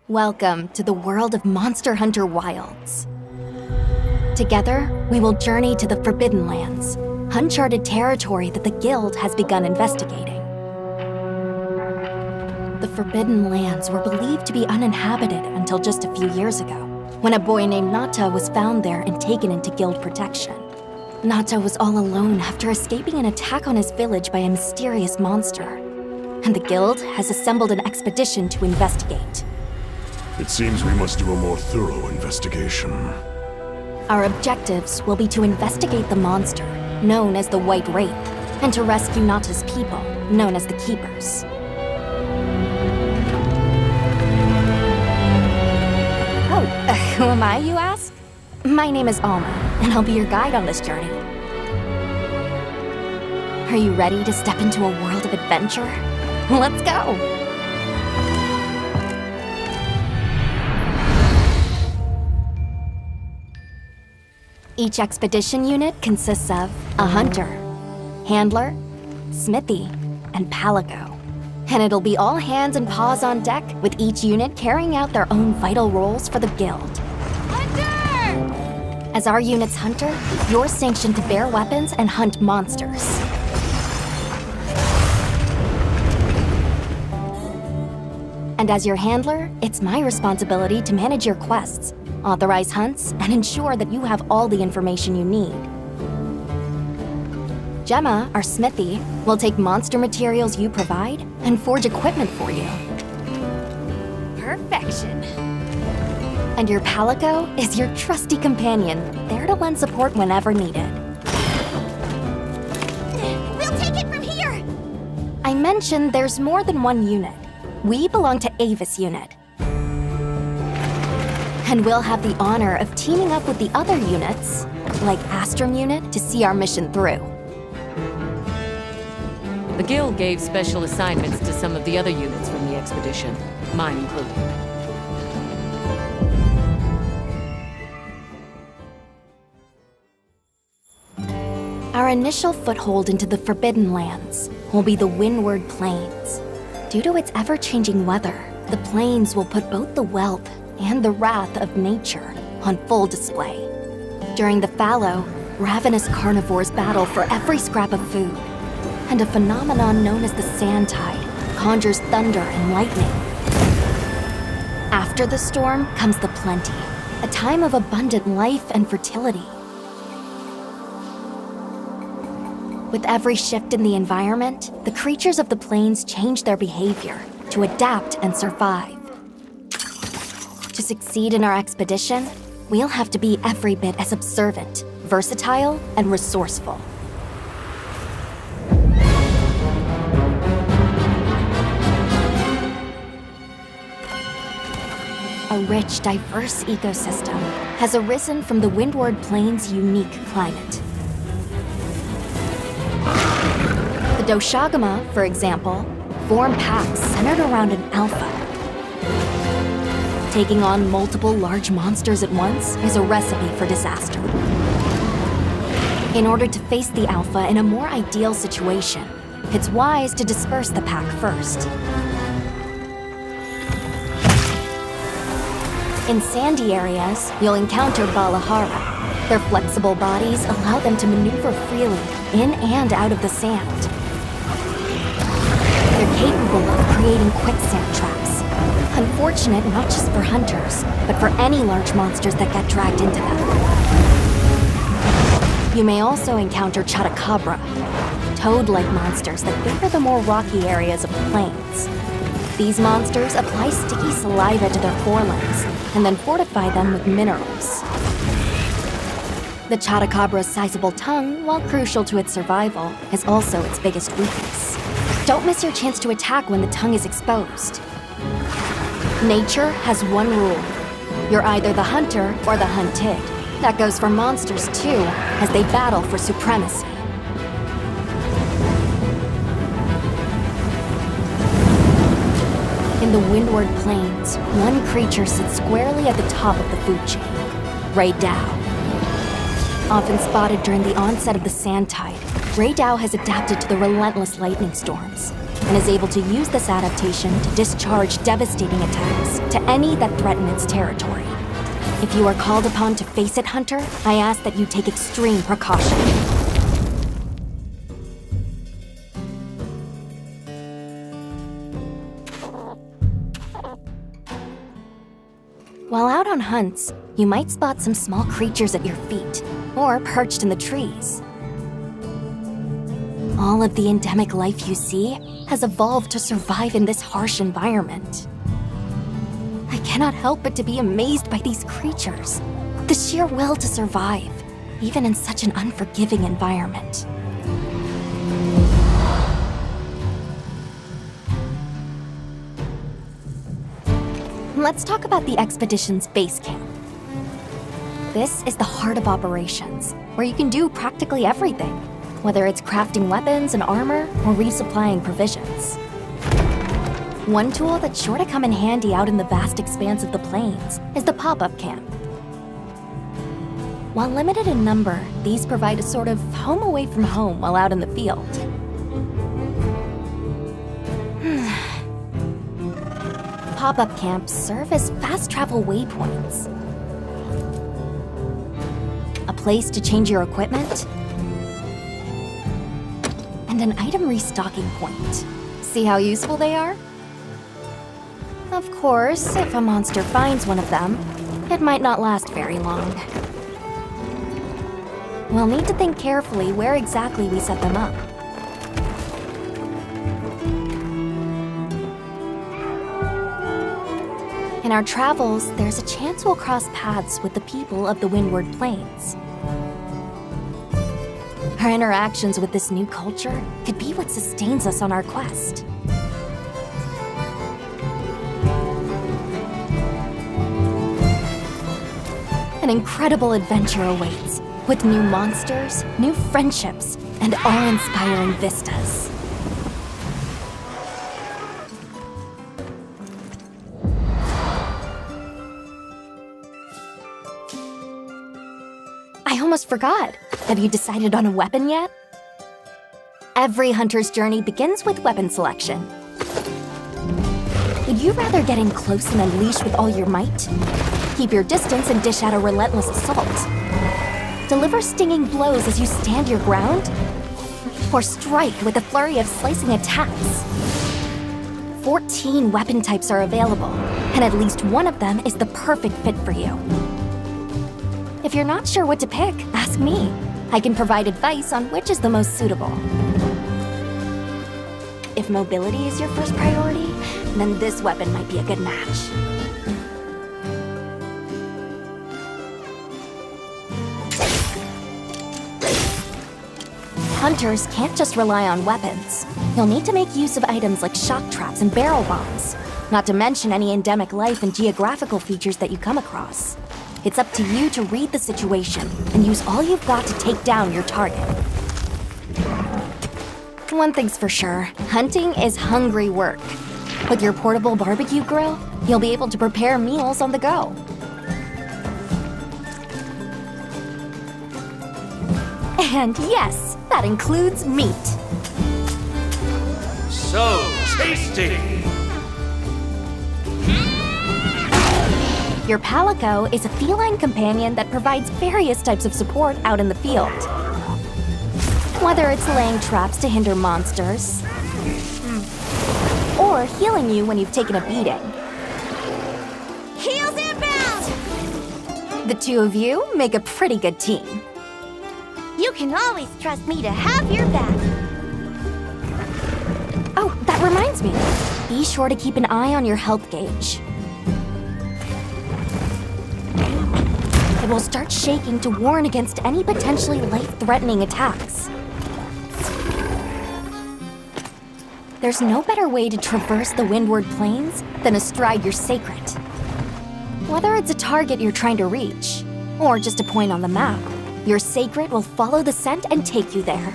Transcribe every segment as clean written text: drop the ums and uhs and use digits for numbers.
Welcome to the world of Monster Hunter Wilds. Together, we will journey to the Forbidden Lands, uncharted territory that the Guild has begun investigating. The Forbidden Lands were believed to be uninhabited until just a few years ago, when a boy named Nata was found there and taken into Guild protection. Nata was all alone after escaping an attack on his village by a mysterious monster, and the Guild has assembled an expedition to investigate. It seems we must do a more thorough investigation. Our objectives will be to investigate the monster, known as the White Wraith, and to rescue Nata's people, known as the Keepers. Who am I, you ask? My name is Alma, and I'll be your guide on this journey. Are you ready to step into a world of adventure? Let's go! Each expedition unit consists of a hunter, handler, smithy, and palico. And it'll be all hands and paws on deck, with each unit carrying out their own vital roles for the Guild. Hunter! As our unit's hunter, you're sanctioned to bear weapons and hunt monsters. And as your handler, it's my responsibility to manage your quests, authorize hunts, and ensure that you have all the information you need. Gemma, our smithy, will take monster materials you provide and forge equipment for you. Perfection. And your palico is your trusty companion, there to lend support whenever needed. We'll take it from here! I mentioned there's more than one unit. We belong to Avis unit. And we'll have the honor of teaming up with the other units, like Astrum unit, to see our mission through. The Guild gave special assignments to some of the other units from the expedition, mine included. Our initial foothold into the Forbidden Lands will be the Windward Plains. Due to its ever-changing weather, the plains will put both the wealth and the wrath of nature on full display. During the fallow, ravenous carnivores battle for every scrap of food, and a phenomenon known as the sand tide conjures thunder and lightning. After the storm comes the plenty, a time of abundant life and fertility. With every shift in the environment, the creatures of the plains change their behavior to adapt and survive. To succeed in our expedition, we'll have to be every bit as observant, versatile, and resourceful. A rich, diverse ecosystem has arisen from the Windward Plains' unique climate. The Doshagama, for example, form packs centered around an alpha. Taking on multiple large monsters at once is a recipe for disaster. In order to face the alpha in a more ideal situation, it's wise to disperse the pack first. In sandy areas, you'll encounter Balahara. Their flexible bodies allow them to maneuver freely in and out of the sand. They're capable of creating quicksand traps. Unfortunate not just for hunters, but for any large monsters that get dragged into them. You may also encounter Chotacabra, toad-like monsters that favor the more rocky areas of the plains. These monsters apply sticky saliva to their forelimbs and then fortify them with minerals. The Chotacabra's sizable tongue, while crucial to its survival, is also its biggest weakness. Don't miss your chance to attack when the tongue is exposed. Nature has one rule. You're either the hunter or the hunted. That goes for monsters too, as they battle for supremacy. In the Windward Plains, one creature sits squarely at the top of the food chain, Raydao. Often spotted during the onset of the sand tide, Raydao has adapted to the relentless lightning storms. and is able to use this adaptation to discharge devastating attacks to any that threaten its territory. If you are called upon to face it, Hunter, I ask that you take extreme precaution. While out on hunts, you might spot some small creatures at your feet, or perched in the trees. All of the endemic life you see has evolved to survive in this harsh environment. I cannot help but to be amazed by these creatures, the sheer will to survive, even in such an unforgiving environment. Let's talk about the expedition's base camp. This is the heart of operations, where you can do practically everything, whether it's crafting weapons and armor or resupplying provisions. One tool that's sure to come in handy out in the vast expanse of the plains is the pop-up camp. While limited in number, these provide a sort of home away from home while out in the field. Pop-up camps serve as fast travel waypoints. A place to change your equipment, and an item restocking point. See how useful they are? Of course, if a monster finds one of them, it might not last very long. We'll need to think carefully where exactly we set them up. In our travels, there's a chance we'll cross paths with the people of the Windward Plains. Our interactions with this new culture could be what sustains us on our quest. An incredible adventure awaits, with new monsters, new friendships, and awe-inspiring vistas. I almost forgot. Have you decided on a weapon yet? Every hunter's journey begins with weapon selection. Would you rather get in close and unleash with all your might? Keep your distance and dish out a relentless assault? Deliver stinging blows as you stand your ground? Or strike with a flurry of slicing attacks? 14 weapon types are available, and at least one of them is the perfect fit for you. If you're not sure what to pick, ask me. I can provide advice on which is the most suitable. If mobility is your first priority, then this weapon might be a good match. Hunters can't just rely on weapons. You'll need to make use of items like shock traps and barrel bombs, not to mention any endemic life and geographical features that you come across. It's up to you to read the situation and use all you've got to take down your target. One thing's for sure, hunting is hungry work. With your portable barbecue grill, you'll be able to prepare meals on the go. And yes, that includes meat. So tasty! Your Palico is a feline companion that provides various types of support out in the field. Whether it's laying traps to hinder monsters, or healing you when you've taken a beating. Heels inbound! The two of you make a pretty good team. You can always trust me to have your back. Oh, that reminds me. Be sure to keep an eye on your health gauge. It will start shaking to warn against any potentially life-threatening attacks. There's no better way to traverse the Windward Plains than astride your sacred. Whether it's a target you're trying to reach, or just a point on the map, your sacred will follow the scent and take you there.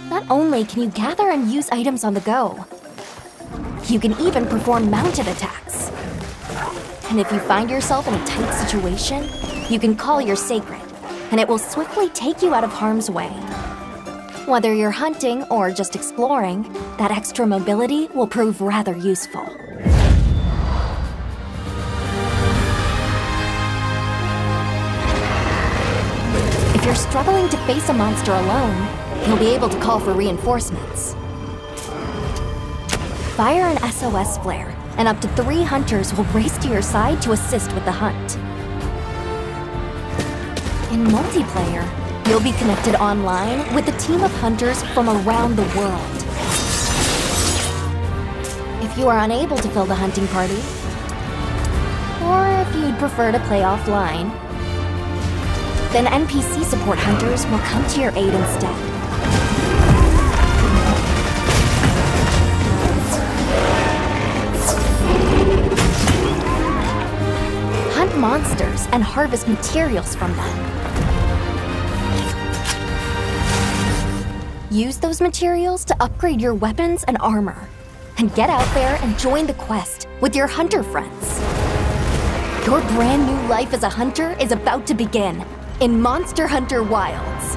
Not only can you gather and use items on the go, you can even perform mounted attacks. And if you find yourself in a tight situation, you can call your sacred, and it will swiftly take you out of harm's way. Whether you're hunting or just exploring, that extra mobility will prove rather useful. If you're struggling to face a monster alone, you'll be able to call for reinforcements. Fire an SOS flare, and up to 3 hunters will race to your side to assist with the hunt. In multiplayer, you'll be connected online with a team of hunters from around the world. If you are unable to fill the hunting party, or if you'd prefer to play offline, then NPC support hunters will come to your aid instead. Hunt monsters and harvest materials from them. Use those materials to upgrade your weapons and armor. And get out there and join the quest with your hunter friends. Your brand new life as a hunter is about to begin in Monster Hunter Wilds.